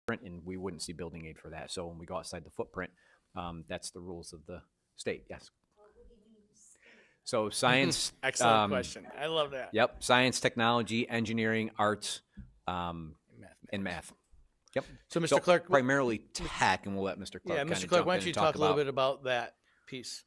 and we wouldn't see building aid for that. So when we go outside the footprint, that's the rules of the state. Yes. So science. Excellent question. I love that. Yep. Science, technology, engineering, arts, and math. Yep. So, Mr. Clark, primarily tech, and we'll let Mr. Clark. Yeah, Mr. Clark, why don't you talk a little bit about that piece?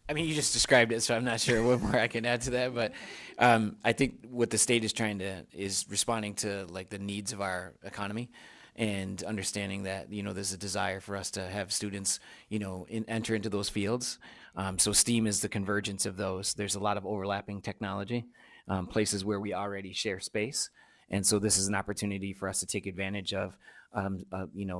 I mean, you just described it, so I'm not sure what more I can add to that. But I think what the state is responding to like the needs of our economy, and understanding that there's a desire for us to have students enter into those fields. So STEAM is the convergence of those. There's a lot of overlapping technology, places where we already share space, and so this is an opportunity for us to take advantage of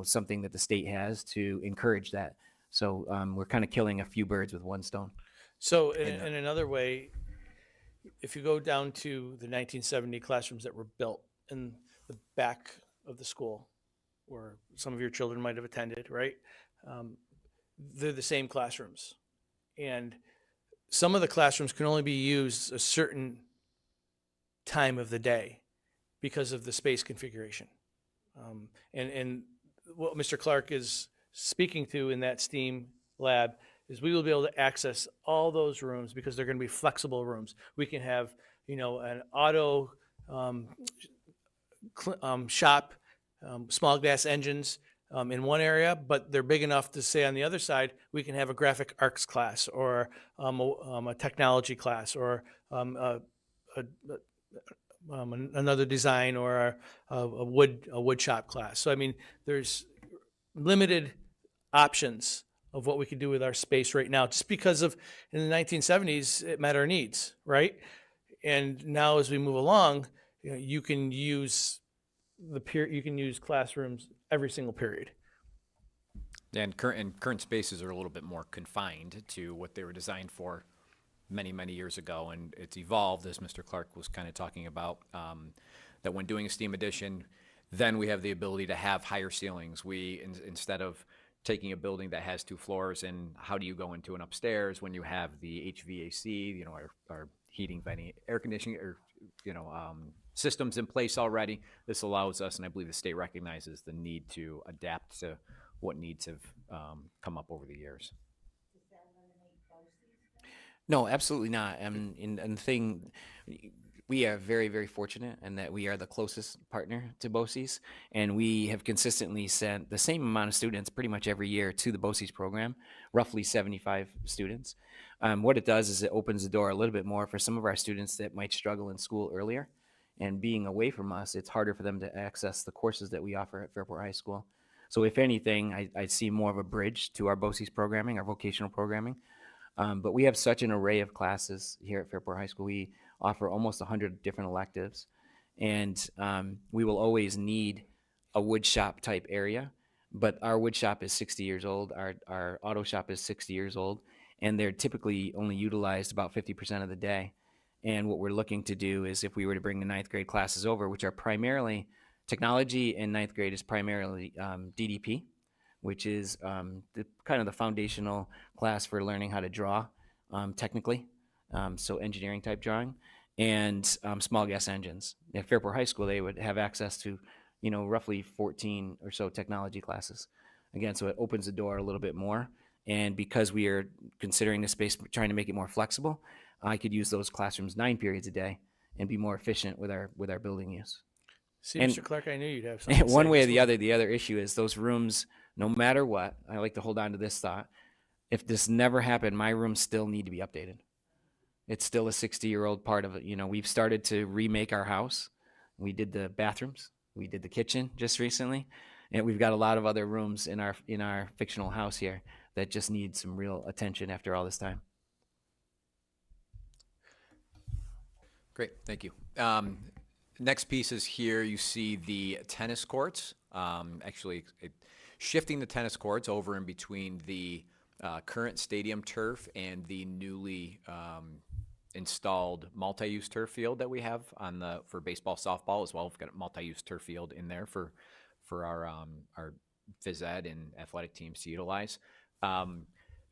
something that the state has to encourage that. So we're kind of killing a few birds with one stone. So in another way, if you go down to the 1970 classrooms that were built in the back of the school, where some of your children might have attended, right? They're the same classrooms. And some of the classrooms can only be used a certain time of the day because of the space configuration. And what Mr. Clark is speaking to in that STEAM lab is we will be able to access all those rooms because they're going to be flexible rooms. We can have, an auto shop, small gas engines in one area, but they're big enough to say on the other side, we can have a graphic arts class or a technology class or another design or a wood shop class. So, I mean, there's limited options of what we can do with our space right now, just because of in the 1970s, it met our needs, right? And now as we move along, you can use classrooms every single period. And current spaces are a little bit more confined to what they were designed for many, many years ago, and it's evolved, as Mr. Clark was kind of talking about, that when doing a STEAM addition, then we have the ability to have higher ceilings. We, instead of taking a building that has 2 floors, and how do you go into an upstairs when you have the HVAC, our heating, venting, air conditioning, or systems in place already. This allows us, and I believe the state recognizes the need to adapt to what needs have come up over the years. No, absolutely not. And the thing, we are very, very fortunate in that we are the closest partner to BOCES, and we have consistently sent the same amount of students pretty much every year to the BOCES program, roughly 75 students. What it does is it opens the door a little bit more for some of our students that might struggle in school earlier, and being away from us, it's harder for them to access the courses that we offer at Fairport High School. So if anything, I see more of a bridge to our BOCES programming, our vocational programming. But we have such an array of classes here at Fairport High School. We offer almost 100 different electives, and we will always need a wood shop type area, but our wood shop is 60 years old, our auto shop is 60 years old, and they're typically only utilized about 50% of the day. And what we're looking to do is, if we were to bring the 9th grade classes over, which are primarily, technology in 9th grade is primarily DDP, which is kind of the foundational class for learning how to draw technically, so engineering type drawing, and small gas engines. At Fairport High School, they would have access to, roughly 14 or so technology classes. Again, so it opens the door a little bit more. And because we are considering the space, trying to make it more flexible, I could use those classrooms 9 periods a day and be more efficient with our building use. See, Mr. Clark, I knew you'd have something. One way or the other issue is those rooms, no matter what, I like to hold on to this thought, if this never happened, my rooms still need to be updated. It's still a 60-year-old part of it. We've started to remake our house. We did the bathrooms. We did the kitchen just recently. And we've got a lot of other rooms in our fictional house here that just need some real attention after all this time. Great, thank you. Next piece is here. You see the tennis courts. Actually, shifting the tennis courts over in between the current stadium turf and the newly installed multi-use turf field that we have for baseball, softball as well. We've got a multi-use turf field in there for our phys ed and athletic teams to utilize.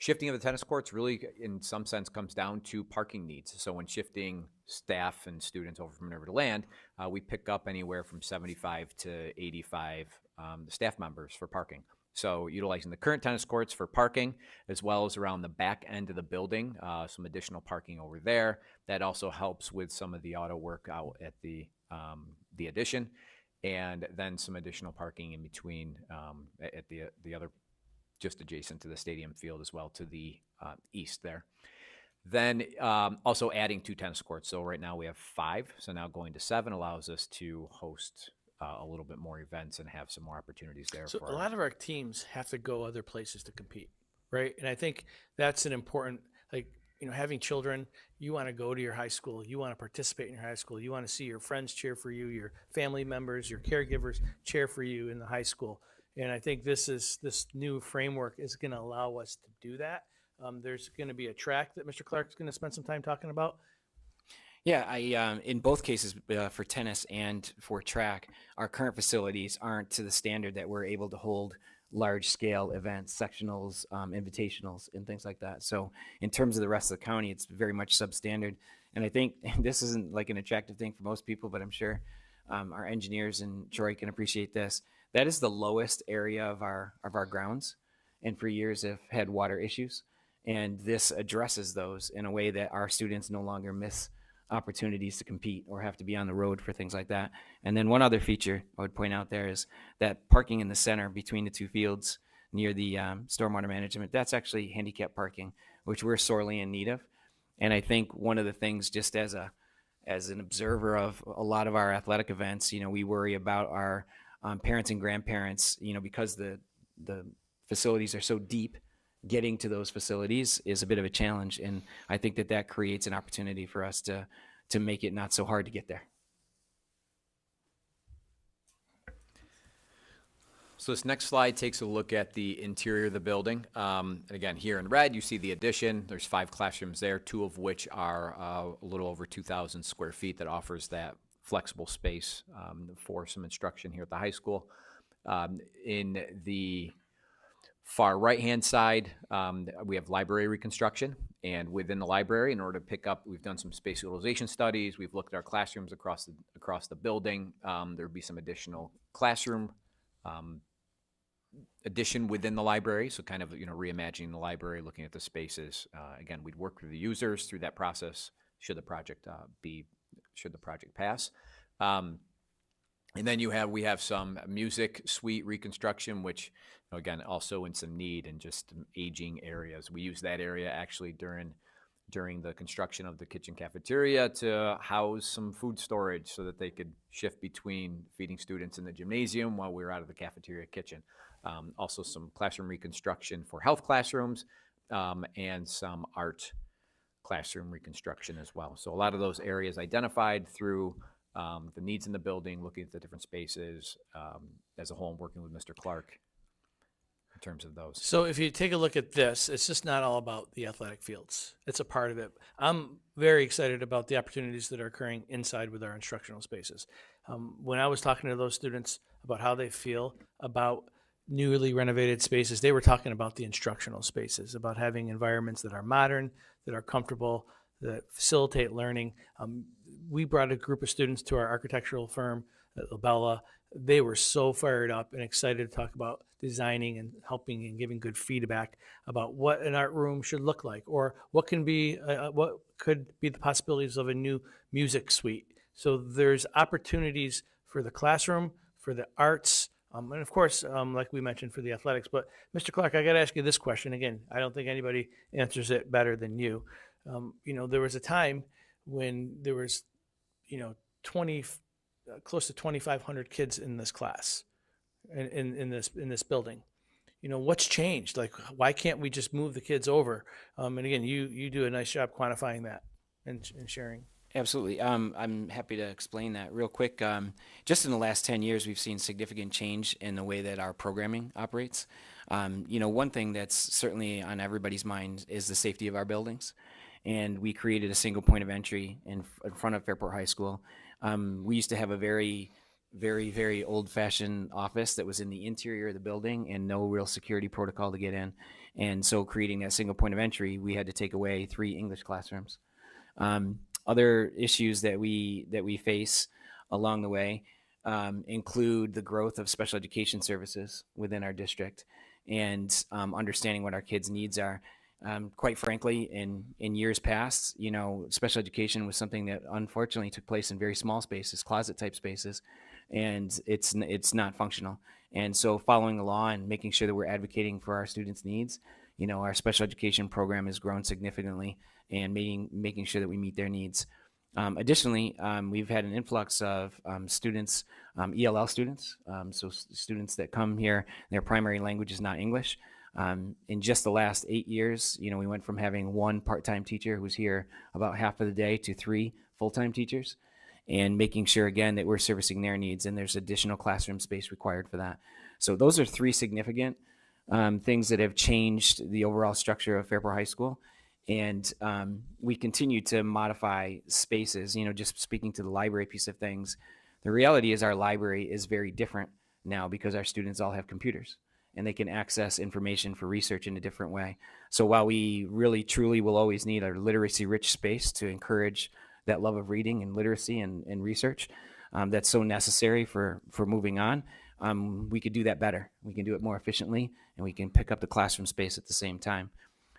Shifting of the tennis courts really, in some sense, comes down to parking needs. So when shifting staff and students over from Minerva to land, we pick up anywhere from 75 to 85 the staff members for parking. So utilizing the current tennis courts for parking, as well as around the back end of the building, some additional parking over there. That also helps with some of the auto work out at the addition, and then some additional parking in between at the other, just adjacent to the stadium field as well, to the east there. Then also adding 2 tennis courts. So right now we have 5. So now going to 7 allows us to host a little bit more events and have some more opportunities there. So a lot of our teams have to go other places to compete, right? And I think that's an important, like, having children, you want to go to your high school, you want to participate in your high school, you want to see your friends cheer for you, your family members, your caregivers cheer for you in the high school. And I think this new framework is going to allow us to do that. There's going to be a track that Mr. Clark's going to spend some time talking about. Yeah, I in both cases for tennis and for track, our current facilities aren't to the standard that we're able to hold large-scale events, sectionals, invitationals, and things like that. So in terms of the rest of the county, it's very much substandard. And I think this isn't like an attractive thing for most people, but I'm sure our engineers and Troy can appreciate this. That is the lowest area of our grounds, and for years have had water issues. And this addresses those in a way that our students no longer miss opportunities to compete or have to be on the road for things like that. And then one other feature I would point out there is that parking in the center between the 2 fields near the stormwater management, that's actually handicapped parking, which we're sorely in need of. And I think one of the things, just as an observer of a lot of our athletic events, we worry about our parents and grandparents, because the facilities are so deep. Getting to those facilities is a bit of a challenge, and I think that creates an opportunity for us to make it not so hard to get there. So this next slide takes a look at the interior of the building. And again, here in red, you see the addition. There's 5 classrooms there, 2 of which are a little over 2,000 square feet that offers that flexible space for some instruction here at the high school. In the far right-hand side, we have library reconstruction, and within the library, in order to pick up, we've done some space utilization studies. We've looked at our classrooms across the building. There would be some additional classroom addition within the library, so kind of reimagining the library, looking at the spaces. Again, we'd work with the users through that process should the project pass. And then we have some music suite reconstruction, which again also in some need and just aging areas. We use that area actually during the construction of the kitchen cafeteria to house some food storage so that they could shift between feeding students in the gymnasium while we were out of the cafeteria kitchen. Also some classroom reconstruction for health classrooms and some art classroom reconstruction as well. So a lot of those areas identified through the needs in the building, looking at the different spaces as a whole, and working with Mr. Clark in terms of those. So if you take a look at this, it's just not all about the athletic fields. It's a part of it. I'm very excited about the opportunities that are occurring inside with our instructional spaces. When I was talking to those students about how they feel about newly renovated spaces, they were talking about the instructional spaces, about having environments that are modern, that are comfortable, that facilitate learning. We brought a group of students to our architectural firm at Labella. They were so fired up and excited to talk about designing and helping and giving good feedback about what an art room should look like, or what could be the possibilities of a new music suite. So there's opportunities for the classroom, for the arts, and of course, like we mentioned, for the athletics. But Mr. Clark, I got to ask you this question again. I don't think anybody answers it better than you. There was a time when there was, close to 2,500 kids in this class, in this building. What's changed? Like, why can't we just move the kids over? And again, you do a nice job quantifying that and sharing. Absolutely. I'm happy to explain that real quick. Just in the last 10 years, we've seen significant change in the way that our programming operates. One thing that's certainly on everybody's mind is the safety of our buildings. And we created a single point of entry in front of Fairport High School. We used to have a very, very, very old-fashioned office that was in the interior of the building and no real security protocol to get in. And so creating that single point of entry, we had to take away 3 English classrooms. Other issues that we face along the way, include the growth of special education services within our district and understanding what our kids' needs are. Quite frankly, in years past, special education was something that unfortunately took place in very small spaces, closet-type spaces, and it's not functional. And so following the law and making sure that we're advocating for our students' needs, our special education program has grown significantly and making sure that we meet their needs. Additionally, we've had an influx of students, ELL students, so students that come here, their primary language is not English. In just the last 8 years, we went from having one part-time teacher who's here about half of the day to 3 full-time teachers, and making sure, again, that we're servicing their needs, and there's additional classroom space required for that. So those are 3 significant things that have changed the overall structure of Fairport High School. And we continue to modify spaces, just speaking to the library piece of things. The reality is our library is very different now because our students all have computers and they can access information for research in a different way. So while we really truly will always need a literacy rich space to encourage that love of reading and literacy and research that's so necessary for moving on, we could do that better. We can do it more efficiently, and we can pick up the classroom space at the same time.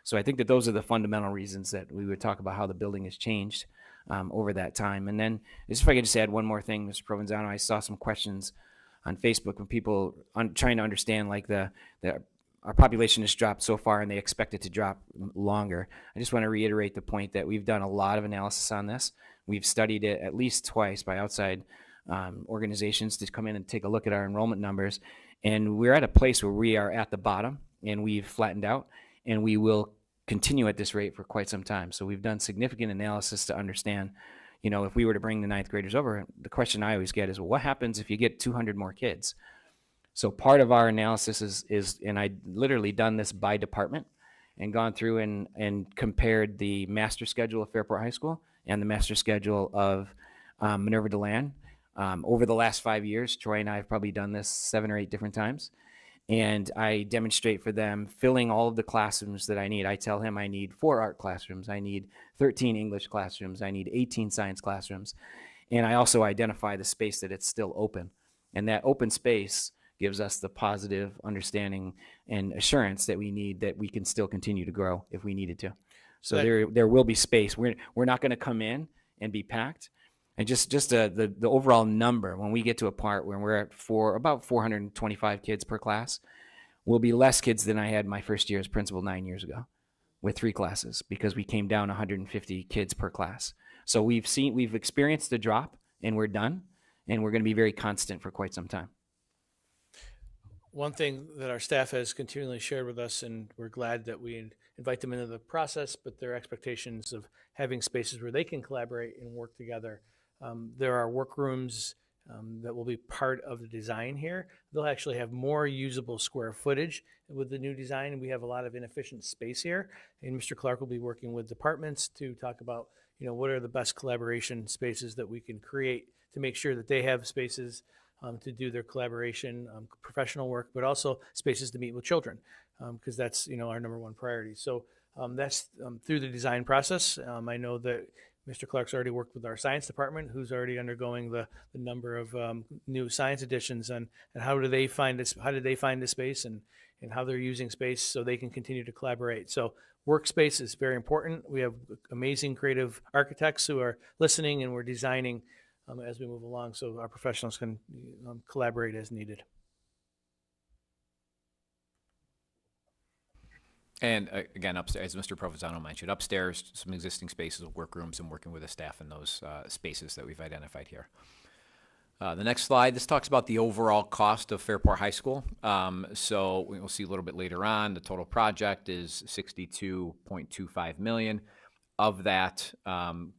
So I think that those are the fundamental reasons that we would talk about how the building has changed over that time. And then if I could just add one more thing, Mr. Provenzano, I saw some questions on Facebook from people trying to understand like our population has dropped so far and they expect it to drop longer. I just want to reiterate the point that we've done a lot of analysis on this. We've studied it at least twice by outside organizations to come in and take a look at our enrollment numbers. And we're at a place where we are at the bottom and we've flattened out, and we will continue at this rate for quite some time. So we've done significant analysis to understand, if we were to bring the 9th graders over, the question I always get is, well, what happens if you get 200 more kids? So part of our analysis is and I literally done this by department and gone through and compared the master schedule of Fairport High School and the master schedule of Minerva DeLand. Over the last 5 years, Troy and I have probably done this 7 or 8 different times. And I demonstrate for them filling all of the classrooms that I need. I tell him I need 4 art classrooms, I need 13 English classrooms, I need 18 science classrooms. And I also identify the space that it's still open. And that open space gives us the positive understanding and assurance that we need, that we can still continue to grow if we needed to. So there will be space. We're not going to come in and be packed. And just the overall number, when we get to a part where we're at about 425 kids per class, will be less kids than I had my first year as principal 9 years ago with 3 classes, because we came down 150 kids per class. So we've experienced the drop, and we're done, and we're going to be very constant for quite some time. One thing that our staff has continually shared with us, and we're glad that we invite them into the process, but their expectations of having spaces where they can collaborate and work together. There are workrooms that will be part of the design here. They'll actually have more usable square footage with the new design. We have a lot of inefficient space here, and Mr. Clark will be working with departments to talk about, what are the best collaboration spaces that we can create to make sure that they have spaces to do their collaboration, professional work, but also spaces to meet with children, because that's, our number one priority. So that's through the design process. I know that Mr. Clark's already worked with our science department, who's already undergoing the number of new science additions, and how do they find this? How did they find the space, and how they're using space so they can continue to collaborate. So workspace is very important. We have amazing creative architects who are listening, and we're designing as we move along, so our professionals can collaborate as needed. And again, upstairs, as Mr. Provenzano mentioned, upstairs, some existing spaces of workrooms, and working with the staff in those spaces that we've identified here. The next slide, this talks about the overall cost of Fairport High School. So we'll see a little bit later on, the total project is $62.25 million. Of that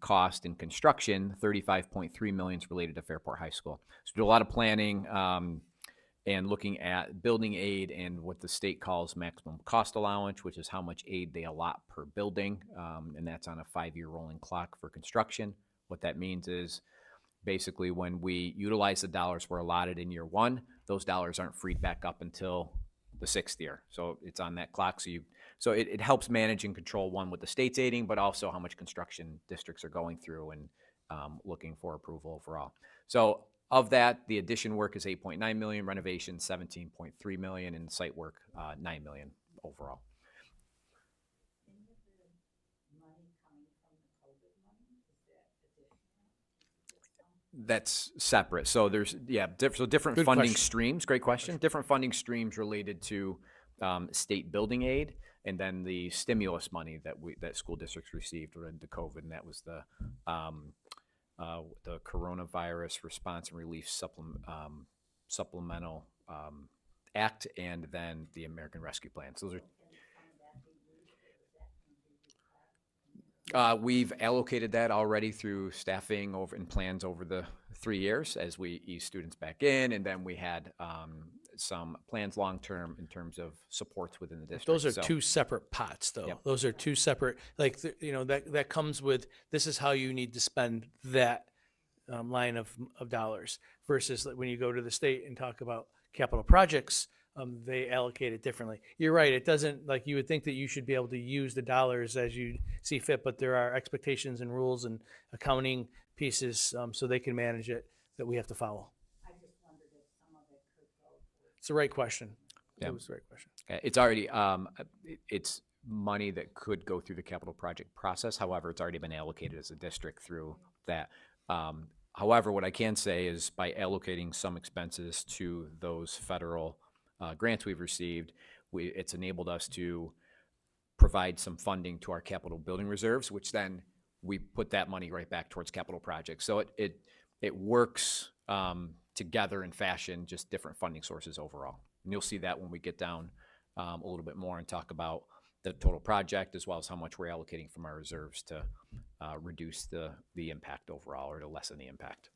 cost in construction, $35.3 million is related to Fairport High School. So we do a lot of planning and looking at building aid and what the state calls maximum cost allowance, which is how much aid they allot per building, and that's on a 5-year rolling clock for construction. What that means is basically when we utilize the dollars we're allotted in year 1, those dollars aren't freed back up until the 6th year. So it's on that clock. So it helps manage and control, one, with the state's aiding, but also how much construction districts are going through and looking for approval overall. So Of that, the addition work is 8.9 million, renovation 17.3 million, and site work 9 million overall. That's separate. So there's, different Good funding question. streams. Great question. Different funding streams related to state building aid, and then the stimulus money that school districts received related to COVID, and that was the Coronavirus Response and Relief Supplemental Act, and then the American Rescue Plan. So those are. We've allocated that already through staffing over and plans over the 3 years as we ease students back in, and then we had some plans long-term in terms of supports within the district. Those are So, two separate pots, though. Yep. Those are two separate, that comes with, this is how you need to spend that line of dollars, versus when you go to the state and talk about capital projects, they allocate it differently. You're right, it doesn't, like, you would think that you should be able to use the dollars as you see fit, but there are expectations and rules and accounting pieces, so they can manage it, that we have to follow. I just wondered if some of it could go towards. It's the right question. Yeah. It was the right question. It's already, it's money that could go through the capital project process. However, it's already been allocated as a district through that. However, what I can say is by allocating some expenses to those federal grants we've received, it's enabled us to provide some funding to our capital building reserves, which then we put that money right back towards capital projects. So it works together in fashion, just different funding sources overall. And you'll see that when we get down a little bit more and talk about the total project, as well as how much we're allocating from our reserves to reduce the impact overall, or to lessen the impact.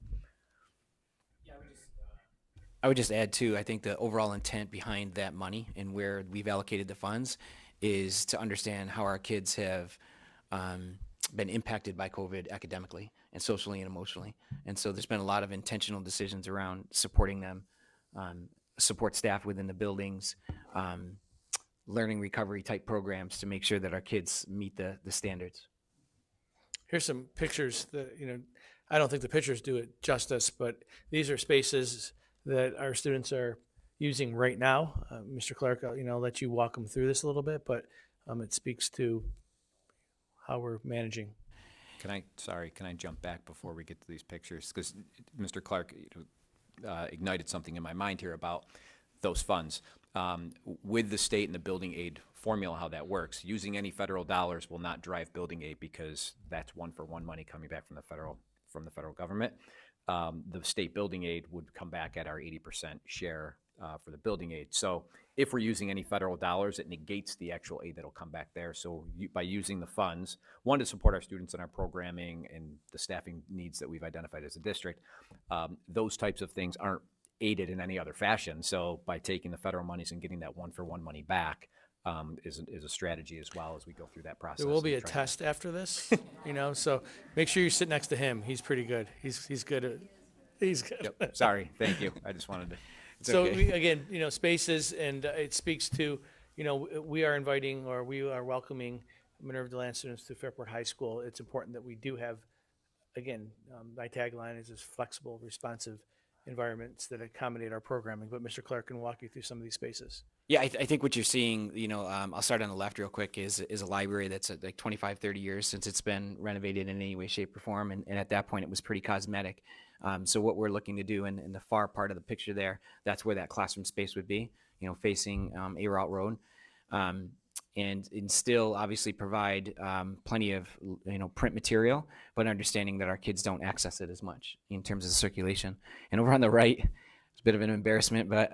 I would just add too, I think the overall intent behind that money and where we've allocated the funds is to understand how our kids have been impacted by COVID academically and socially and emotionally. And so there's been a lot of intentional decisions around supporting them, support staff within the buildings, learning recovery type programs to make sure that our kids meet the standards. Here's some pictures that, I don't think the pictures do it justice, but these are spaces that our students are using right now. Mr. Clark, I'll let you walk them through this a little bit, but it speaks to how we're managing. Can I jump back before we get to these pictures? Because Mr. Clark ignited something in my mind here about those funds. With the state and the building aid formula, how that works, using any federal dollars will not drive building aid, because that's one-for-one money coming back from the federal government. The state building aid would come back at our 80% share for the building aid. So if we're using any federal dollars, it negates the actual aid that'll come back there. So by using the funds, one, to support our students in our programming and the staffing needs that we've identified as a district, those types of things aren't aided in any other fashion. So by taking the federal monies and getting that one-for-one money back is a strategy as well as we go through that process. There will be a and try to- test after this, so make sure you sit next to him. He's pretty good. He's good at, he's good. Yep. Sorry. Thank you. I just wanted to. So okay. again, spaces, and it speaks to, we are inviting, or we are welcoming Minerva DeLand students to Fairport High School. It's important that we do have, again, my tagline is flexible, responsive environments that accommodate our programming. But Mr. Clark can walk you through some of these spaces. Yeah, I think what you're seeing, I'll start on the left real quick, is a library that's like 25, 30 years since it's been renovated in any way, shape, or form. And at that point, it was pretty cosmetic. So what we're looking to do in the far part of the picture there, that's where that classroom space would be, facing A Route Road. And still obviously provide plenty of, print material, but understanding that our kids don't access it as much in terms of circulation. And over on the right, it's a bit of an embarrassment, but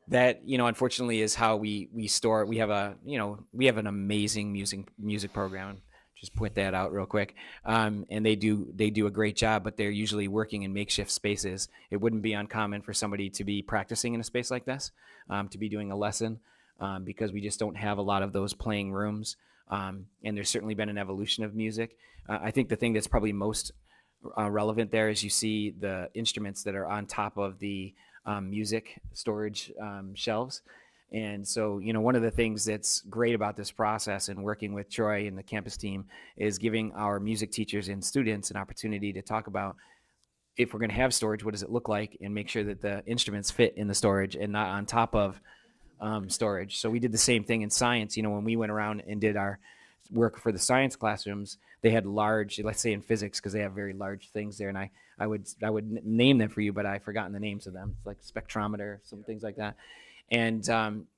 that, unfortunately is how we store. We have an amazing music program. Just point that out real quick. And they do a great job, but they're usually working in makeshift spaces. It wouldn't be uncommon for somebody to be practicing in a space like this, to be doing a lesson, because we just don't have a lot of those playing rooms. And there's certainly been an evolution of music. I think the thing that's probably most relevant there is you see the instruments that are on top of the music storage shelves. And so, one of the things that's great about this process and working with Troy and the campus team is giving our music teachers and students an opportunity to talk about if we're going to have storage, what does it look like, and make sure that the instruments fit in the storage and not on top of storage. So we did the same thing in science. When we went around and did our work for the science classrooms, they had large, let's say in physics, because they have very large things there, and I would name them for you, but I've forgotten the names of them. It's like spectrometer, some things like that. And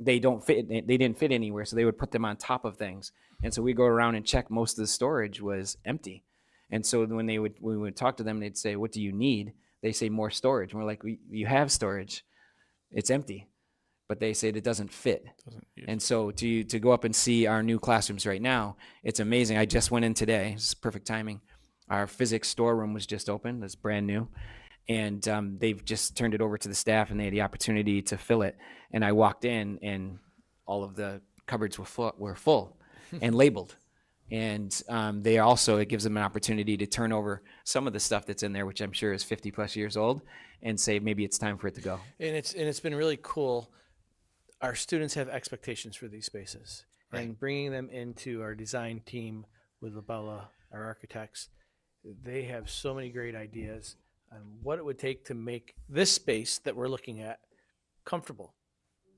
they didn't fit anywhere, so they would put them on top of things. And so we go around and check, most of the storage was empty. And so when we would talk to them, they'd say, "What do you need?" They say, "More storage." And we're like, "You have storage, it's empty." But they say it doesn't fit. And so to go up and see our new classrooms right now, it's amazing. I just went in today. It's perfect timing. Our physics storeroom was just opened. It's brand new. And they've just turned it over to the staff, and they had the opportunity to fill it. And I walked in, and all of the cupboards were full and labeled. And it gives them an opportunity to turn over some of the stuff that's in there, which I'm sure is 50 plus years old, and say maybe it's time for it to go. And it's been really cool. Our students have expectations for these spaces, and bringing them into our design team with Labella, our architects, they have so many great ideas on what it would take to make this space that we're looking at comfortable,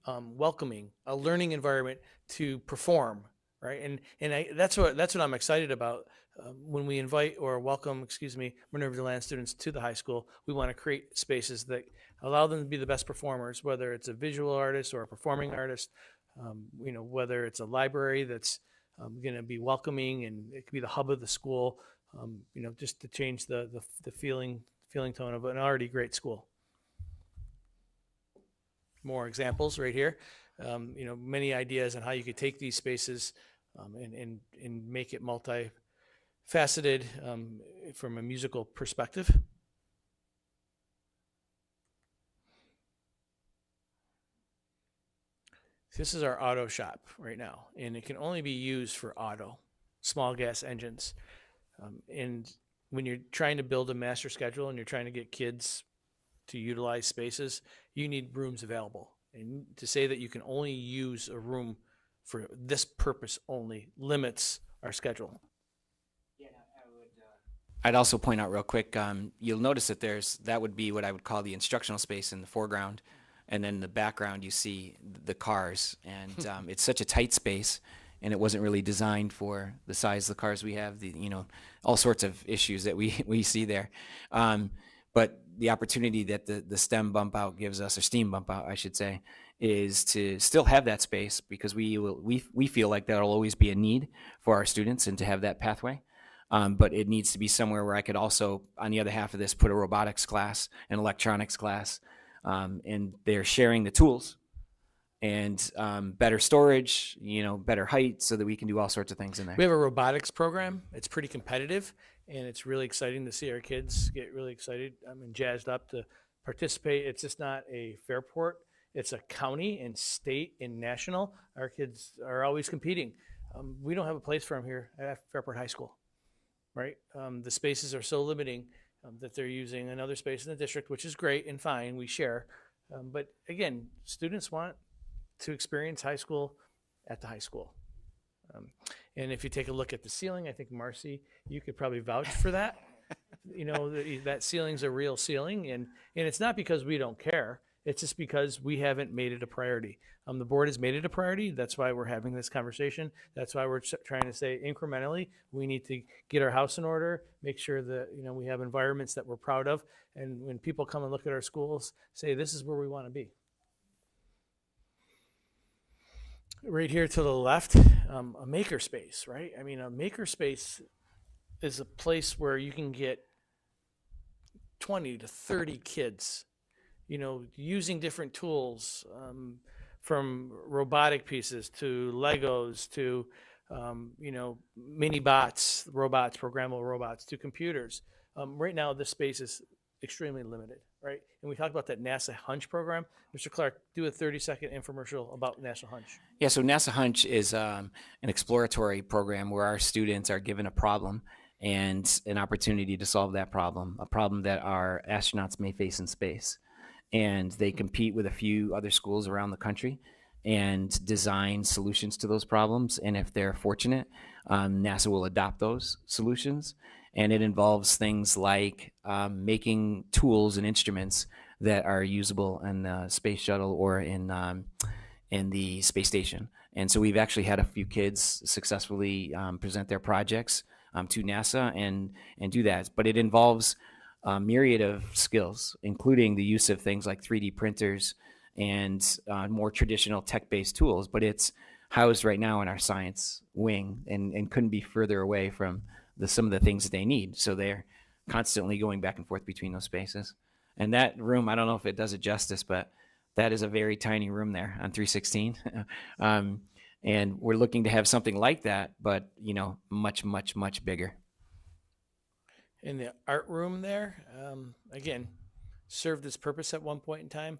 welcoming, a learning environment to perform, right? That's what I'm excited about. When we invite or welcome, Minerva DeLand students to the high school, we want to create spaces that allow them to be the best performers, whether it's a visual artist or a performing artist, whether it's a library that's going to be welcoming, and it could be the hub of the school, just to change the feeling tone of an already great school. More examples right here. Many ideas on how you could take these spaces and make it multifaceted from a musical perspective. This is our auto shop right now, and it can only be used for auto, small gas engines. And when you're trying to build a master schedule and you're trying to get kids to utilize spaces, you need rooms available. And to say that you can only use a room for this purpose only limits our schedule. I'd also point out real quick, you'll notice that that would be what I would call the instructional space in the foreground. And then in the background, you see the cars. And it's such a tight space, and it wasn't really designed for the size of the cars we have, all sorts of issues that we see there. But the opportunity that the STEM bump out gives us, or STEAM bump out, I should say, is to still have that space, because we feel like that'll always be a need for our students, and to have that pathway. But it needs to be somewhere where I could also, on the other half of this, put a robotics class, an electronics class, and they're sharing the tools, and better storage, better height, so that we can do all sorts of things in there. We have a robotics program. It's pretty competitive, and it's really exciting to see our kids get really excited and jazzed up to participate. It's just not a Fairport. It's a county and state and national. Our kids are always competing. We don't have a place for them here at Fairport High School, right? The spaces are so limiting that they're using another space in the district, which is great and fine. We share. But again, students want to experience high school at the high school. And if you take a look at the ceiling, I think, Marcy, you could probably vouch for that. That ceiling's a real ceiling. And it's not because we don't care. It's just because we haven't made it a priority. The board has made it a priority. That's why we're having this conversation. That's why we're trying to say incrementally, we need to get our house in order, make sure that we have environments that we're proud of. And when people come and look at our schools, say, this is where we want to be. Right here to the left, a makerspace, right? I mean, a makerspace is a place where you can get 20 to 30 kids, using different tools, from robotic pieces to Legos to, mini bots, programmable robots, to computers. Right now, this space is extremely limited, right? And we talked about that NASA Hunch program. Mr. Clark, do a 30-second infomercial about NASA Hunch. Yeah, so NASA Hunch is an exploratory program where our students are given a problem and an opportunity to solve that problem, a problem that our astronauts may face in space. And they compete with a few other schools around the country and design solutions to those problems. And if they're fortunate, NASA will adopt those solutions. And it involves things like making tools and instruments that are usable in the space shuttle or in the space station. And so we've actually had a few kids successfully present their projects to NASA and do that. But it involves a myriad of skills, including the use of things like 3D printers and more traditional tech-based tools. But it's housed right now in our science wing and couldn't be further away from some of the things that they need. So they're constantly going back and forth between those spaces. And that room, I don't know if it does it justice, but that is a very tiny room there on 316. And we're looking to have something like that, but, you know, much, much, much bigger. In the art room there, again, served its purpose at one point in time.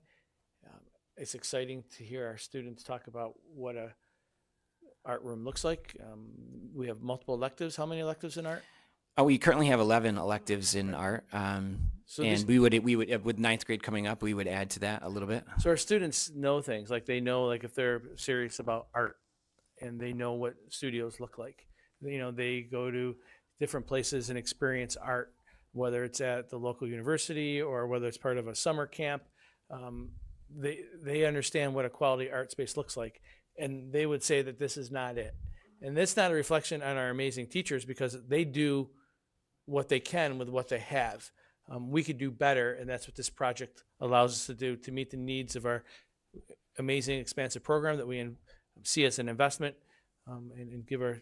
It's exciting to hear our students talk about what a art room looks like. We have multiple electives. How many electives in art? We currently have 11 electives in art. So and these- we would, with ninth grade coming up, we would add to that a little bit. So our students know things, like they know, like if they're serious about art and they know what studios look like. You know, they go to different places and experience art, whether it's at the local university or whether it's part of a summer camp. They understand what a quality art space looks like, and they would say that this is not it. And that's not a reflection on our amazing teachers, because they do what they can with what they have. We could do better, and that's what this project allows us to do, to meet the needs of our amazing, expansive program that we see as an investment, and give our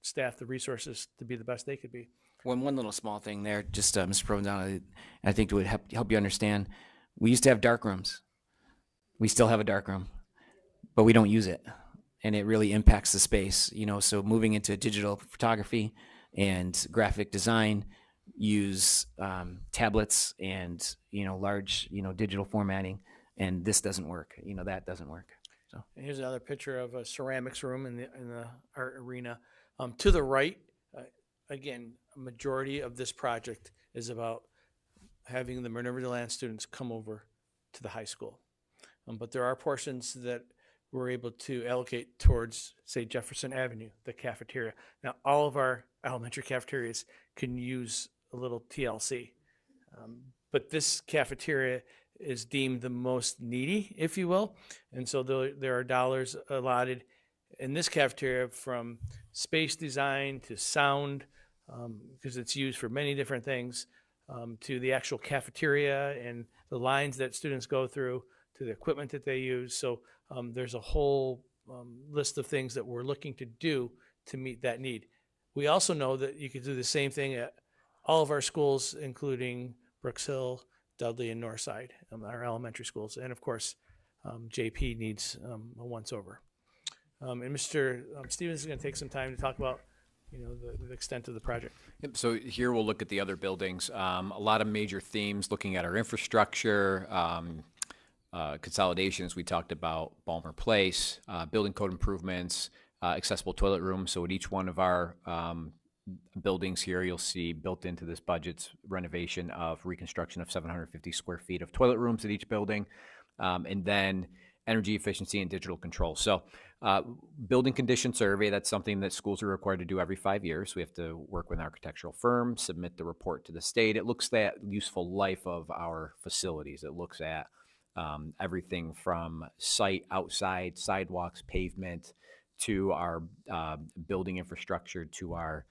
staff the resources to be the best they could be. One little small thing there, just Mr. Provenzano, I think it would help you understand. We used to have dark rooms. We still have a dark room, but we don't use it, and it really impacts the space. You know, so moving into digital photography and graphic design, use tablets and, you know, large, you know, digital formatting, and this doesn't work. You know, that doesn't work. So And here's another picture of a ceramics room in the art arena. To the right, again, a majority of this project is about having the Minerva DeLand students come over to the high school. But there are portions that we're able to allocate towards, say, Jefferson Avenue, the cafeteria. Now, all of our elementary cafeterias can use a little TLC. But this cafeteria is deemed the most needy, if you will. And so there are dollars allotted in this cafeteria, from space design to sound, because it's used for many different things, to the actual cafeteria and the lines that students go through, to the equipment that they use. So there's a whole list of things that we're looking to do to meet that need. We also know that you could do the same thing at all of our schools, including Brooks Hill, Dudley, and Northside, our elementary schools. And of course, JP needs a once-over. And Mr. Stevens is going to take some time to talk about, you know, the extent of the project. Yep, so here we'll look at the other buildings. A lot of major themes, looking at our infrastructure, consolidations. We talked about Balmer Place, building code improvements, accessible toilet rooms. So at each one of our buildings here, you'll see built into this budget's renovation of reconstruction of 750 square feet of toilet rooms at each building, and then energy efficiency and digital control. So building condition survey, that's something that schools are required to do every 5 years. We have to work with an architectural firm, submit the report to the state. It looks at useful life of our facilities. It looks at everything from site, outside, sidewalks, pavement, to our building infrastructure, to our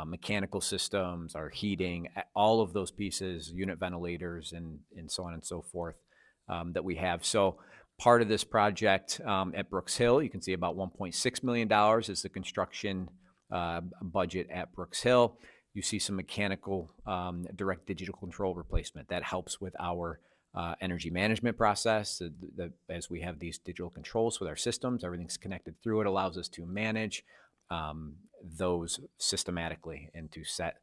mechanical systems, our heating, all of those pieces, unit ventilators, and so on and so forth that we have. So part of this project at Brooks Hill, you can see about $1.6 million is the construction budget at Brooks Hill. You see some mechanical direct digital control replacement. That helps with our energy management process. As we have these digital controls with our systems, everything's connected through it, allows us to manage those systematically and to set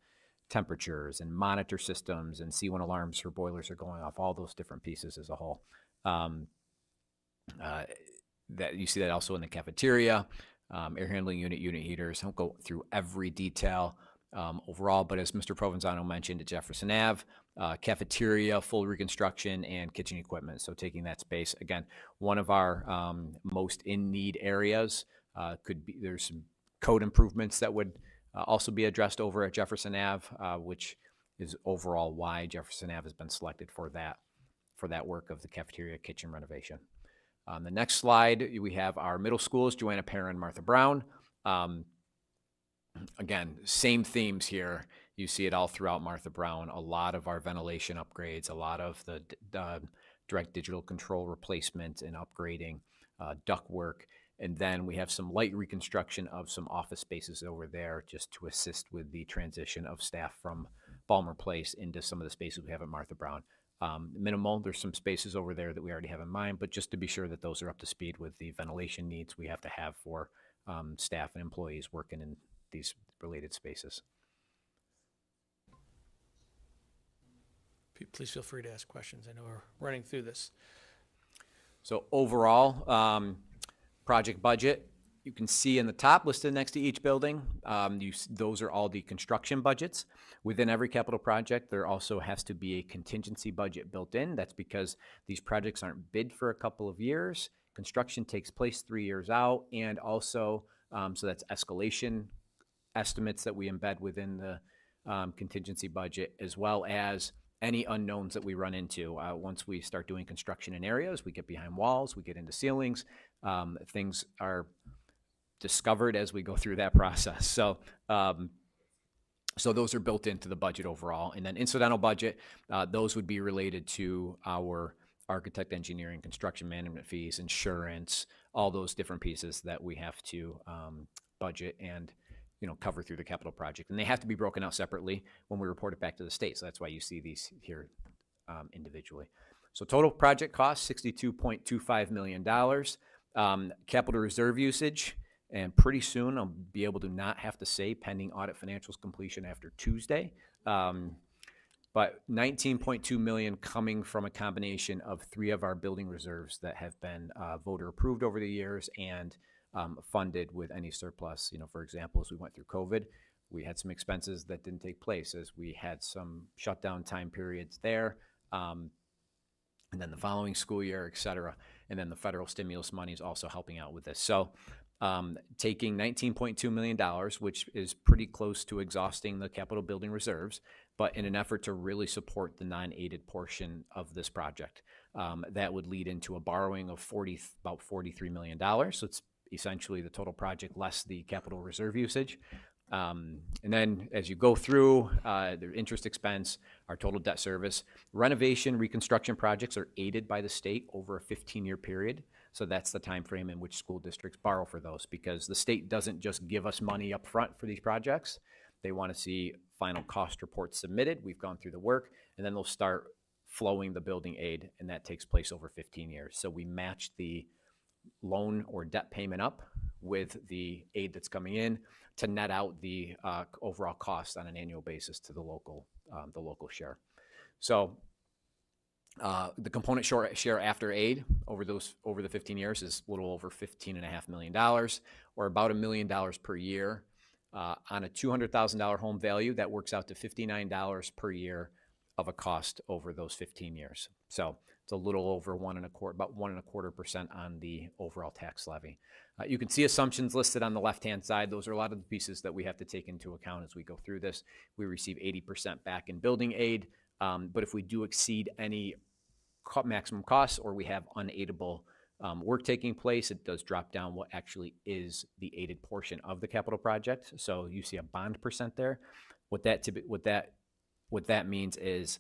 temperatures and monitor systems and see when alarms for boilers are going off, all those different pieces as a whole. That you see that also in the cafeteria, air handling unit, unit heaters. I won't go through every detail overall, but as Mr. Provenzano mentioned, at Jefferson Ave, cafeteria, full reconstruction, and kitchen equipment. So taking that space, again, one of our most in need areas could be, there's some code improvements that would also be addressed over at Jefferson Ave, which is overall why Jefferson Ave has been selected for that work of the cafeteria kitchen renovation. On the next slide, we have our middle schools, Joanna Parra and Martha Brown. Again, same themes here. You see it all throughout Martha Brown. A lot of our ventilation upgrades, a lot of the direct digital control replacement and upgrading, duct work. And then we have some light reconstruction of some office spaces over there just to assist with the transition of staff from Balmer Place into some of the spaces we have at Martha Brown. Minimal, there's some spaces over there that we already have in mind, but just to be sure that those are up to speed with the ventilation needs we have to have for staff and employees working in these related spaces. Please feel free to ask questions. I know we're running through this. So overall, project budget, you can see in the top listed next to each building, those are all the construction budgets. Within every capital project, there also has to be a contingency budget built in. That's because these projects aren't bid for a couple of years. Construction takes place 3 years out, and also, so that's escalation estimates that we embed within the contingency budget, as well as any unknowns that we run into. Once we start doing construction in areas, we get behind walls, we get into ceilings, things are discovered as we go through that process. So those are built into the budget overall. And then incidental budget, those would be related to our architect, engineering, construction management fees, insurance, all those different pieces that we have to budget and cover through the capital project. And they have to be broken out separately when we report it back to the state. So that's why you see these here individually. So total project cost, $62.25 million. Capital reserve usage, and pretty soon I'll be able to not have to say pending audit financials completion after Tuesday. But $19.2 million coming from a combination of 3 of our building reserves that have been voter approved over the years and funded with any surplus. For example, as we went through COVID, we had some expenses that didn't take place as we had some shutdown time periods there. And then the following school year, et cetera. And then the federal stimulus money is also helping out with this. So taking $19.2 million, which is pretty close to exhausting the capital building reserves, but in an effort to really support the non-aided portion of this project. That would lead into a borrowing of about $43 million. So it's essentially the total project less the capital reserve usage. And then as you go through the interest expense, our total debt service, renovation, reconstruction projects are aided by the state over a 15-year period. So that's the time frame in which school districts borrow for those, because the state doesn't just give us money up front for these projects. They want to see final cost reports submitted. We've gone through the work, and then they'll start flowing the building aid, and that takes place over 15 years. So we match the loan or debt payment up with the aid that's coming in to net out the overall cost on an annual basis to the local share. So the component share after aid over the 15 years is a little over $15.5 million, or about $1 million per year. On a $200,000 home value, that works out to $59 per year of a cost over those 15 years. So it's a little over about 1.25% on the overall tax levy. You can see assumptions listed on the left-hand side. Those are a lot of the pieces that we have to take into account as we go through this. We receive 80% back in building aid, but if we do exceed any maximum costs or we have unaidable work taking place, it does drop down what actually is the aided portion of the capital project. So you see a bond percent there. What that means is,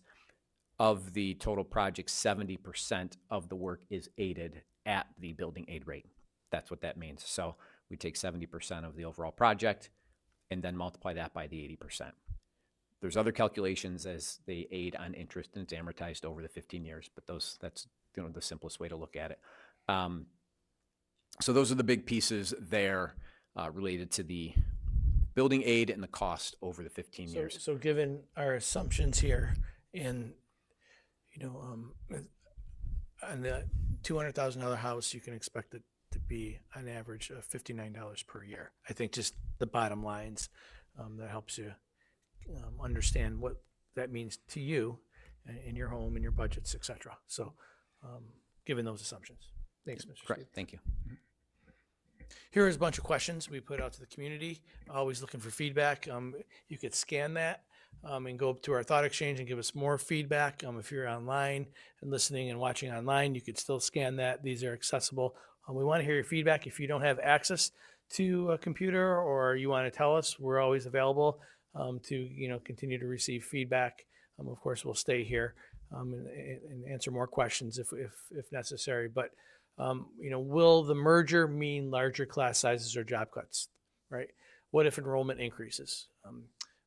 of the total project, 70% of the work is aided at the building aid rate. That's what that means. So we take 70% of the overall project and then multiply that by the 80%. There's other calculations as they aid on interest, and it's amortized over the 15 years, but that's the simplest way to look at it. So those are the big pieces there related to the building aid and the cost over the 15 years. So given our assumptions here, and on the $200,000 house, you can expect it to be on average of $59 per year. I think just the bottom lines, that helps you understand what that means to you in your home, in your budgets, etc. So given those assumptions. Thanks, Mr. Correct. Steve. Thank you. Here is a bunch of questions we put out to the community, always looking for feedback. You could scan that and go up to our thought exchange and give us more feedback. If you're online and listening and watching online, you could still scan that. These are accessible. We want to hear your feedback. If you don't have access to a computer or you want to tell us, we're always available to continue to receive feedback. Of course, we'll stay here and answer more questions if necessary. But will the merger mean larger class sizes or job cuts, right? What if enrollment increases?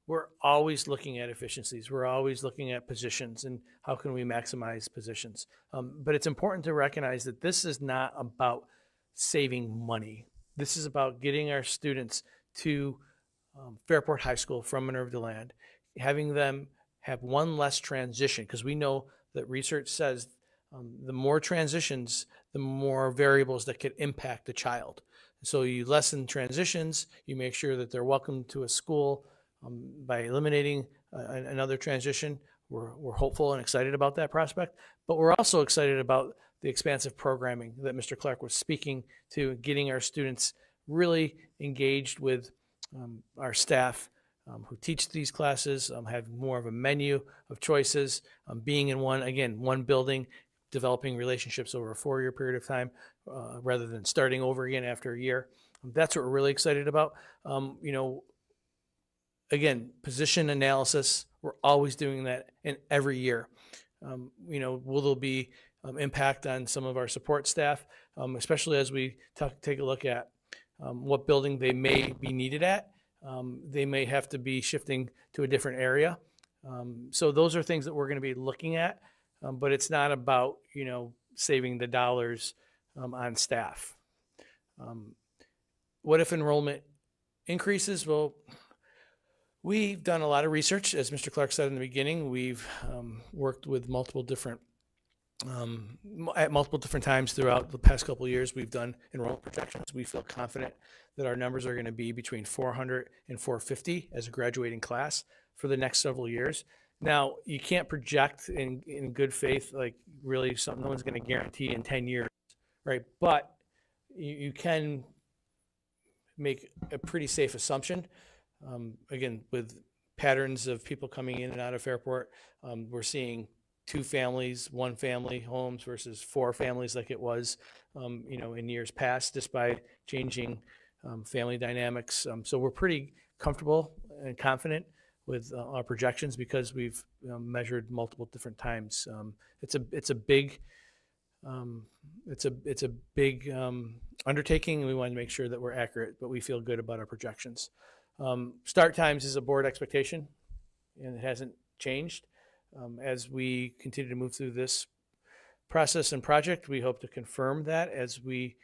We're always looking at efficiencies. We're always looking at positions and how can we maximize positions. But it's important to recognize that this is not about saving money. This is about getting our students to Fairport High School from Minerva DeLand, having them have one less transition, because we know that research says the more transitions, the more variables that could impact the child. So you lessen transitions, you make sure that they're welcome to a school by eliminating another transition. We're hopeful and excited about that prospect, but we're also excited about the expansive programming that Mr. Clark was speaking to, getting our students really engaged with our staff who teach these classes, have more of a menu of choices, being in one building, developing relationships over a 4-year period of time rather than starting over again after a year. That's what we're really excited about. Again, position analysis, we're always doing that in every year. Will there be impact on some of our support staff, especially as we take a look at what building they may be needed at. They may have to be shifting to a different area. So those are things that we're going to be looking at, but it's not about, saving the dollars on staff. What if enrollment increases? Well, we've done a lot of research. As Mr. Clark said in the beginning, we've worked with at multiple different times throughout the past couple of years. We've done enrollment projections. We feel confident that our numbers are going to be between 400 and 450 as a graduating class for the next several years. Now, you can't project in good faith, like really something no one's going to guarantee in 10 years, right? But you can make a pretty safe assumption. Again, with patterns of people coming in and out of Fairport, we're seeing 2 families, 1 family homes versus 4 families like it was, in years past, just by changing family dynamics. So we're pretty comfortable and confident with our projections because we've measured multiple different times. It's a big undertaking, and we want to make sure that we're accurate, but we feel good about our projections. Start times is a board expectation, and it hasn't changed. As we continue to move through this process and project, we hope to confirm that as we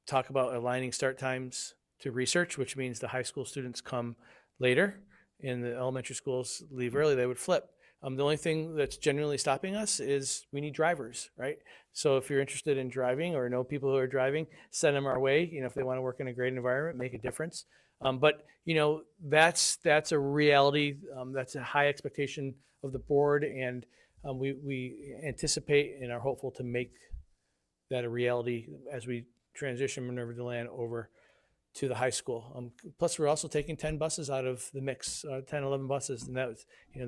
talk about aligning start times to research, which means the high school students come later and the elementary schools leave early. They would flip. The only thing that's genuinely stopping us is we need drivers, right? So if you're interested in driving or know people who are driving, send them our way. If they want to work in a great environment, make a difference. But that's a reality. That's a high expectation of the board, and we anticipate and are hopeful to make that a reality as we transition Minerva DeLand over to the high school. Plus, we're also taking 10 buses out of the mix, 10, 11 buses, and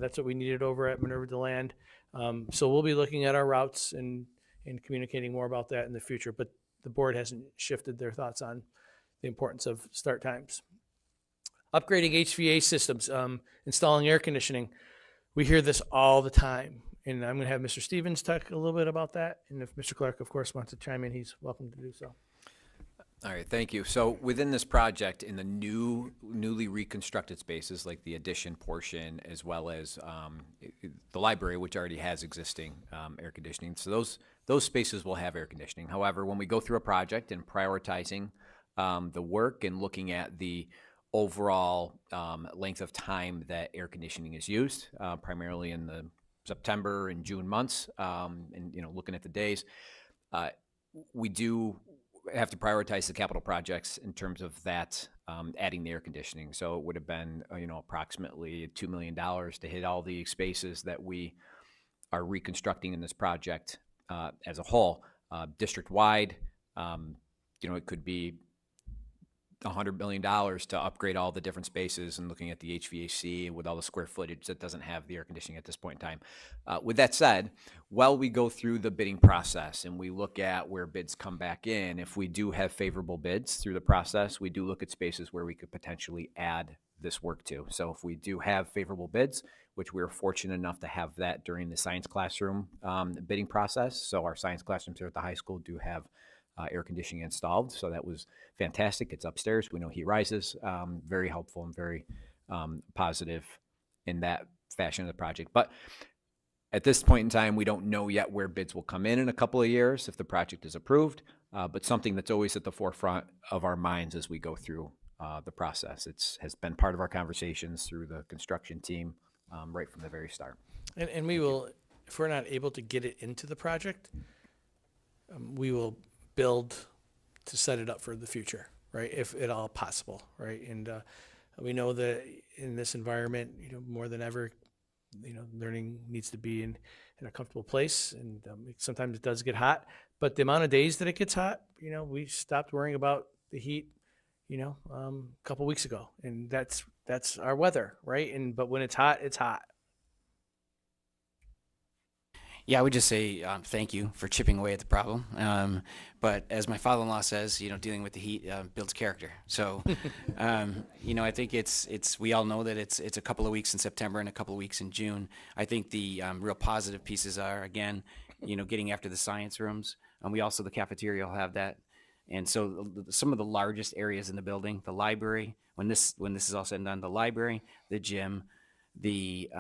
that's what we needed over at Minerva DeLand. So we'll be looking at our routes and communicating more about that in the future. But the board hasn't shifted their thoughts on the importance of start times. Upgrading HVAC systems, installing air conditioning. We hear this all the time, and I'm going to have Mr. Stevens talk a little bit about that. And if Mr. Clark, of course, wants to chime in, he's welcome to do so. All right, thank you. So within this project, in the newly reconstructed spaces, like the addition portion, as well as the library, which already has existing air conditioning, so those spaces will have air conditioning. However, when we go through a project and prioritizing the work and looking at the overall length of time that air conditioning is used, primarily in the September and June months, and looking at the days, we do have to prioritize the capital projects in terms of that, adding the air conditioning. So it would have been approximately $2 million to hit all the spaces that we are reconstructing in this project as a whole, district wide. it could be $100 million to upgrade all the different spaces and looking at the HVAC with all the square footage that doesn't have the air conditioning at this point in time. With that said, while we go through the bidding process and we look at where bids come back in, if we do have favorable bids through the process, we do look at spaces where we could potentially add this work to. So if we do have favorable bids, which we were fortunate enough to have that during the science classroom bidding process. So our science classrooms here at the high school do have air conditioning installed. So that was fantastic. It's upstairs. We know heat rises, very helpful and very positive in that fashion of the project. But at this point in time, we don't know yet where bids will come in a couple of years if the project is approved, but something that's always at the forefront of our minds as we go through the process. Has been part of our conversations through the construction team right from the very start. And we will, if we're not able to get it into the project, we will build to set it up for the future, right? If at all possible, right? And we know that in this environment, more than ever, learning needs to be in a comfortable place. And sometimes it does get hot, but the amount of days that it gets hot, we stopped worrying about the heat, a couple weeks ago, and that's our weather, right? But when it's hot, it's hot. Yeah, I would just say thank you for chipping away at the problem. But as my father-in-law says, dealing with the heat builds character. So, I think it's we all know that it's a couple of weeks in September and a couple of weeks in June. I think the real positive pieces are, again, getting after the science rooms. We also, the cafeteria will have that. And so some of the largest areas in the building, the library, when this is all said and done, the library, the gym, the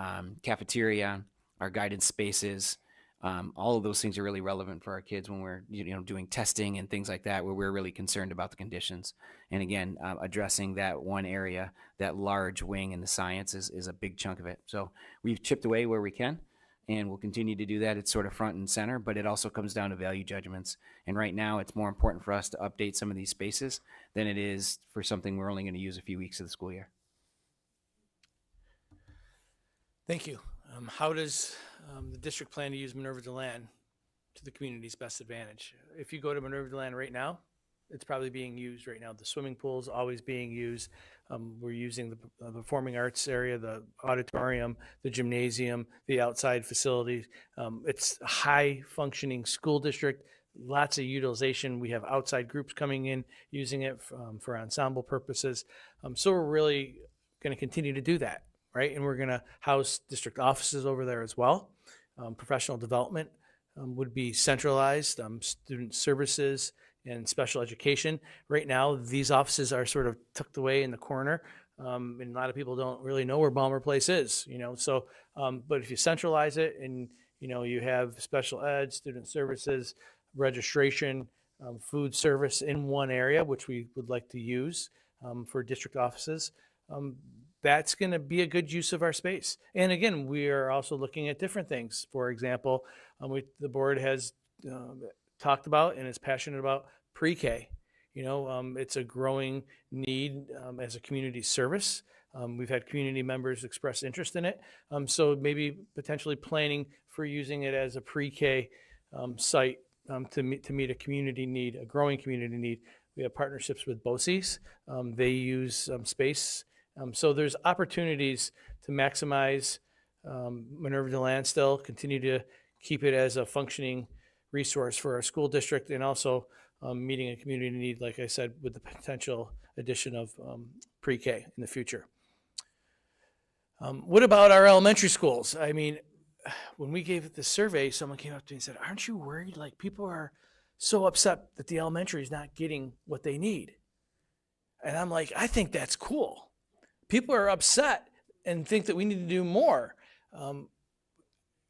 cafeteria, our guided spaces, all of those things are really relevant for our kids when we're doing testing and things like that, where we're really concerned about the conditions. And again, addressing that one area, that large wing in the science is a big chunk of it. So we've chipped away where we can, and we'll continue to do that. It's sort of front and center, but it also comes down to value judgments. And right now, it's more important for us to update some of these spaces than it is for something we're only going to use a few weeks of the school year. Thank you. How does the district plan to use Minerva DeLand to the community's best advantage? If you go to Minerva DeLand right now, it's probably being used right now. The swimming pool is always being used. We're using the performing arts area, the auditorium, the gymnasium, the outside facilities. It's a high-functioning school district, lots of utilization. We have outside groups coming in, using it for ensemble purposes. So we're really going to continue to do that, right? And we're going to house district offices over there as well. Professional development would be centralized, student services, and special education. Right now, these offices are sort of tucked away in the corner, and a lot of people don't really know where Balmer Place is, So, but if you centralize it and, you have special ed, student services, registration, food service in one area, which we would like to use for district offices, that's going to be a good use of our space. And again, we are also looking at different things. For example, the board has talked about and is passionate about pre-K. It's a growing need as a community service. We've had community members express interest in it. So maybe potentially planning for using it as a pre-K site to meet a community need, a growing community need. We have partnerships with BOCES. They use space. So there's opportunities to maximize Minerva DeLand still, continue to keep it as a functioning resource for our school district, and also meeting a community need, like I said, with the potential addition of pre-K in the future. What about our elementary schools? I mean, when we gave the survey, someone came up to me and said, aren't you worried? Like, people are so upset that the elementary is not getting what they need. And I'm like, I think that's cool. People are upset and think that we need to do more.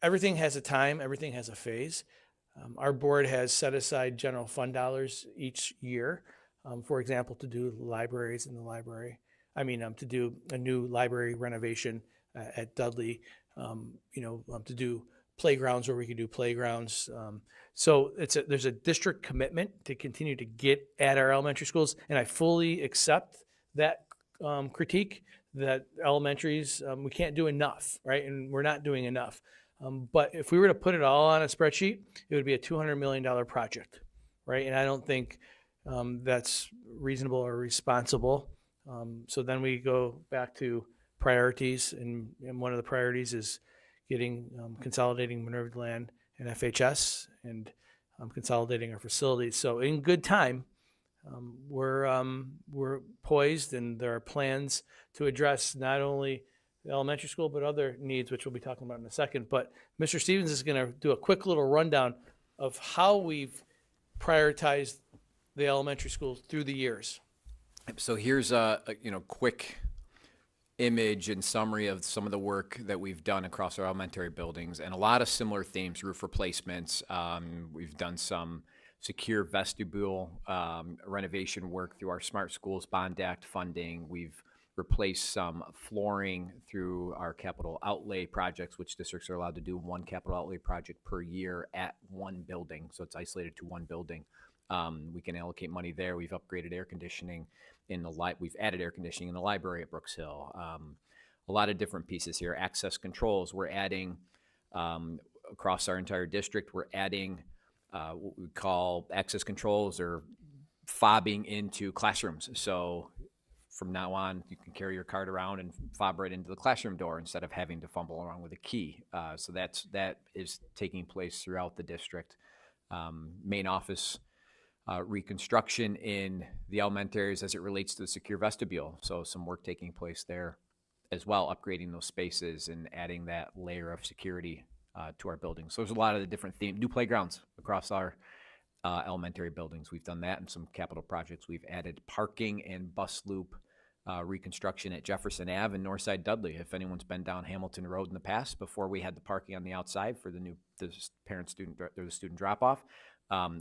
Everything has a time, everything has a phase. Our board has set aside general fund dollars each year, for example, to do libraries in the library. To do a new library renovation at Dudley, to do playgrounds where we could do playgrounds. So there's a district commitment to continue to get at our elementary schools, and I fully accept that critique that elementaries, we can't do enough, right? And we're not doing enough. But if we were to put it all on a spreadsheet, it would be a $200 million project, right? And I don't think that's reasonable or responsible. So then we go back to priorities, and one of the priorities is getting consolidating Minerva land and FHS, and consolidating our facilities. So in good time, we're poised, and there are plans to address not only the elementary school but other needs, which we'll be talking about in a second. But Mr. Stevens is going to do a quick little rundown of how we've prioritized the elementary schools through the years. So here's a quick image and summary of some of the work that we've done across our elementary buildings, and a lot of similar themes: roof replacements. We've done some secure vestibule renovation work through our Smart Schools Bond Act funding. We've replaced some flooring through our capital outlay projects, which districts are allowed to do one capital outlay project per year at one building, so it's isolated to one building. We can allocate money there. We've upgraded air conditioning in the we've added air conditioning in the library at Brooks Hill. A lot of different pieces here. Access controls, we're adding across our entire district. We're adding what we call access controls, or fobbing into classrooms. So from now on, you can carry your card around and fob right into the classroom door instead of having to fumble around with a key. So that is taking place throughout the district. Main office reconstruction in the elementaries as it relates to the secure vestibule. So some work taking place there as well, upgrading those spaces and adding that layer of security to our buildings. So there's a lot of the different themes. New playgrounds across our elementary buildings. We've done that in some capital projects. We've added parking and bus loop reconstruction at Jefferson Ave and Northside Dudley. If anyone's been down Hamilton Road in the past, before we had the parking on the outside for the student drop-off,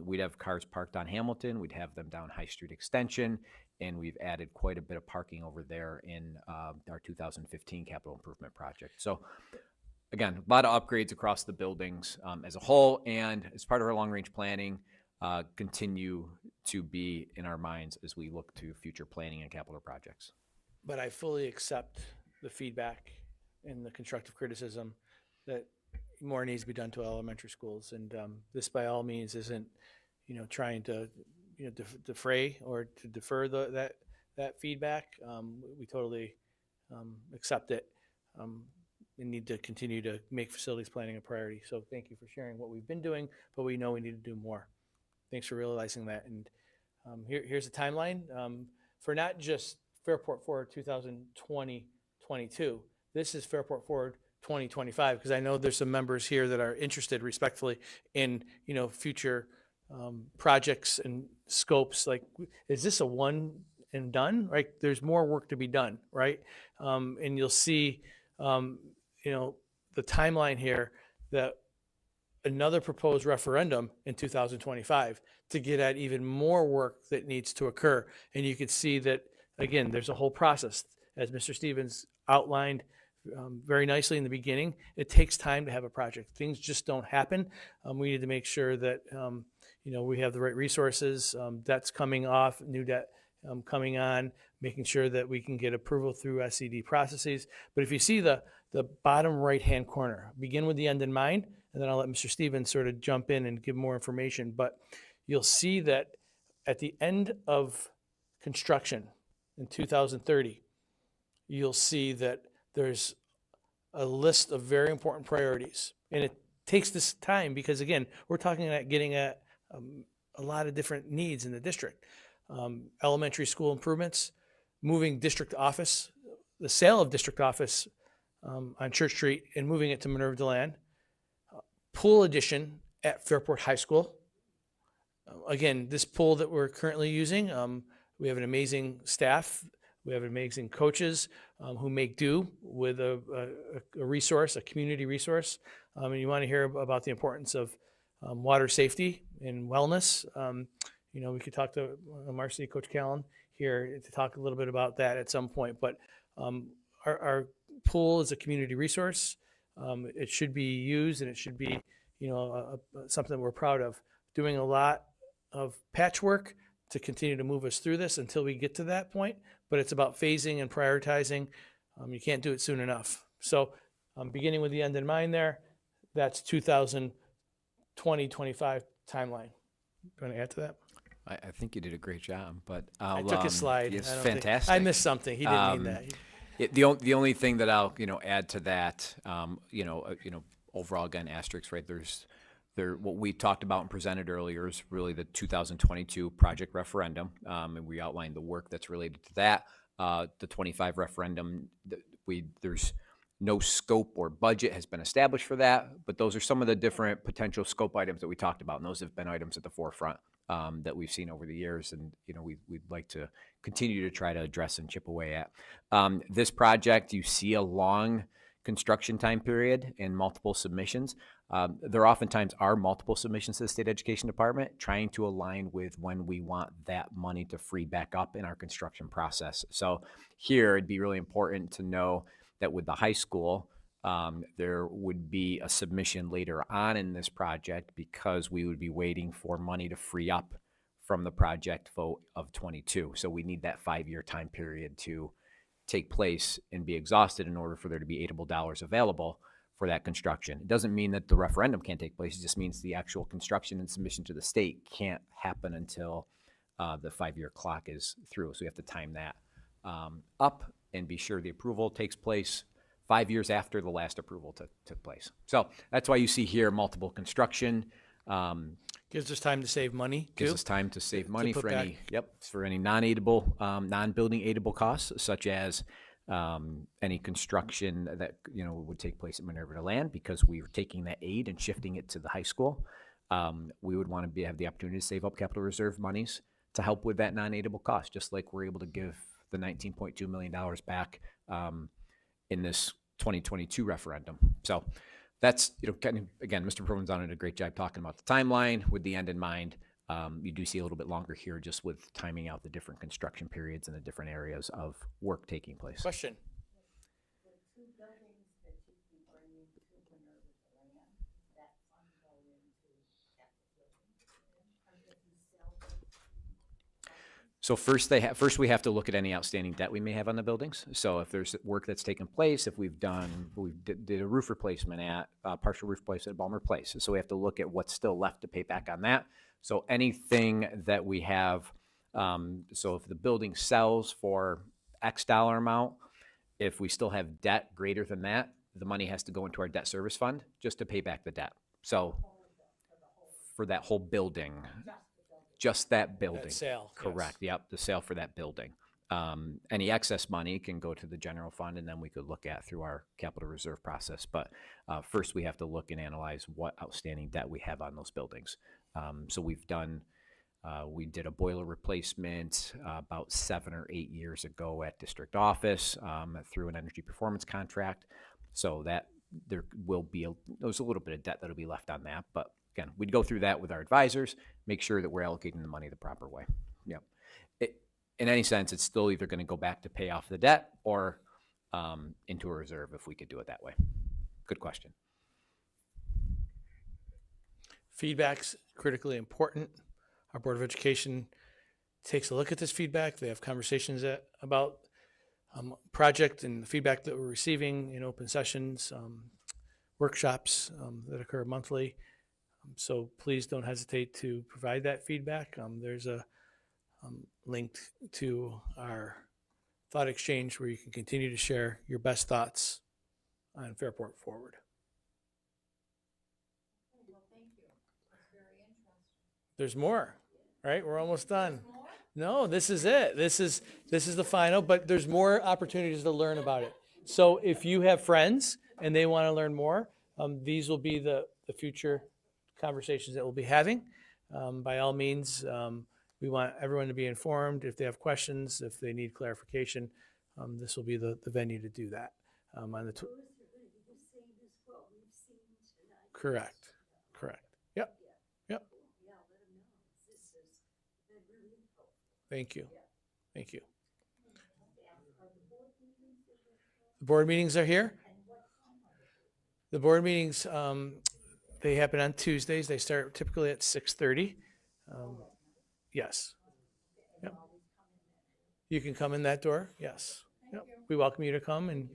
we'd have cars parked on Hamilton, we'd have them down High Street Extension, and we've added quite a bit of parking over there in our 2015 capital improvement project. So again, a lot of upgrades across the buildings as a whole, and as part of our long-range planning, continue to be in our minds as we look to future planning and capital projects. But I fully accept the feedback and the constructive criticism that more needs to be done to elementary schools, and this by all means isn't, trying to, defray or to defer that feedback. We totally accept it, and need to continue to make facilities planning a priority. So thank you for sharing what we've been doing, but we know we need to do more. Thanks for realizing that. And here's a timeline for not just Fairport Forward 2020-22. This is Fairport Forward 2025, because I know there's some members here that are interested, respectfully, in future projects and scopes. Like, is this a one and done? Right? There's more work to be done, right? And you'll see, the timeline here, that another proposed referendum in 2025 to get at even more work that needs to occur. And you can see that, again, there's a whole process, as Mr. Stevens outlined very nicely in the beginning. It takes time to have a project. Things just don't happen. We need to make sure that we have the right resources. Debt's coming off, new debt coming on, making sure that we can get approval through SCD processes. But if you see the bottom right-hand corner, begin with the end in mind, and then I'll let Mr. Stevens sort of jump in and give more information. But you'll see that at the end of construction in 2030, you'll see that there's a list of very important priorities. And it takes this time because, again, we're talking about getting at a lot of different needs in the district. Elementary school improvements, moving district office, the sale of district office on Church Street and moving it to Minerva DeLand, pool addition at Fairport High School. Again, this pool that we're currently using, we have an amazing staff. We have amazing coaches who make do with a resource, a community resource. And you want to hear about the importance of water safety and wellness. We could talk to Marcy, Coach Callan here to talk a little bit about that at some point. But our pool is a community resource. It should be used, and it should be, something that we're proud of. Doing a lot of patchwork to continue to move us through this until we get to that point. But it's about phasing and prioritizing. You can't do it soon enough. So beginning with the end in mind there, that's 2020-25 timeline. You want to add to that? I think you did a great job, but I I'll, took a slide. It's I don't think- fantastic. I missed something. He didn't mean that. The only thing that I'll, add to that, overall, again, asterisks, right, what we talked about and presented earlier is really the 2022 project referendum, and we outlined the work that's related to that. The 25 referendum, there's no scope or budget has been established for that, but those are some of the different potential scope items that we talked about, and those have been items at the forefront that we've seen over the years, and we'd like to continue to try to address and chip away at. This project, you see a long construction time period and multiple submissions. There oftentimes are multiple submissions to the State Education Department, trying to align with when we want that money to free back up in our construction process. So here, it'd be really important to know that with the high school, there would be a submission later on in this project because we would be waiting for money to free up from the project vote of 22. So we need that 5-year time period to take place and be exhausted in order for there to be aidable dollars available for that construction. It doesn't mean that the referendum can't take place. It just means the actual construction and submission to the state can't happen until the 5-year clock is through. So we have to time that up and be sure the approval takes place 5 years after the last approval took place. So that's why you see here multiple construction. Gives us time to save money, Gives too. us time to save money put for back- for any non-aidable, non-building aidable costs, such as any construction that would take place at Minerva to land, because we were taking that aid and shifting it to the high school. We would want to have the opportunity to save up capital reserve monies to help with that non-aidable cost, just like we're able to give the $19.2 million back in this 2022 referendum. So that's, kind of, again, Mr. Provenzano did a great job talking about the timeline with the end in mind. You do see a little bit longer here just with timing out the different construction periods and the different areas of work taking place. Question. The two buildings that you'd be bringing to Minerva's land, that fund go into capital building? Or does he sell them? So first we have to look at any outstanding debt we may have on the buildings. So if there's work that's taken place, if we did a roof replacement at partial roof replacement at Balmer Place. So we have to look at what's still left to pay back on that. So anything that we have, so if the building sells for X dollar amount, if we still have debt greater than that, the money has to go into our debt service fund just to pay back the debt. So for that whole building, just that building. That sale. yes. Correct. Yep. The sale for that building. Any excess money can go to the general fund, and then we could look at through our capital reserve process. But first, we have to look and analyze what outstanding debt we have on those buildings. So we did a boiler replacement about 7 or 8 years ago at district office through an energy performance contract. So that there's a little bit of debt that'll be left on that, but again, we'd go through that with our advisors, make sure that we're allocating the money the proper way. Yep. In any sense, it's still either going to go back to pay off the debt or into a reserve if we could do it that way. Good question. Feedback's critically important. Our Board of Education takes a look at this feedback. They have conversations about project and the feedback that we're receiving in open sessions, workshops that occur monthly. So please don't hesitate to provide that feedback. There's a link to our thought exchange where you can continue to share your best thoughts on Fairport Forward. Well, thank you. It's very interesting. There's more, right? We're almost done. No, this is it. This is the final, but there's more opportunities to learn about it. So if you have friends and they want to learn more, these will be the future conversations that we'll be having. By all means, we want everyone to be informed. If they have questions, if they need clarification, this will be the venue to do that. On the Correct. Yep. Thank you. Thank you. The board meetings are here. The board meetings, they happen on Tuesdays. They start typically at 6:30. Yes. Yep. You can come in that door. Yes. Yep. We welcome you to come and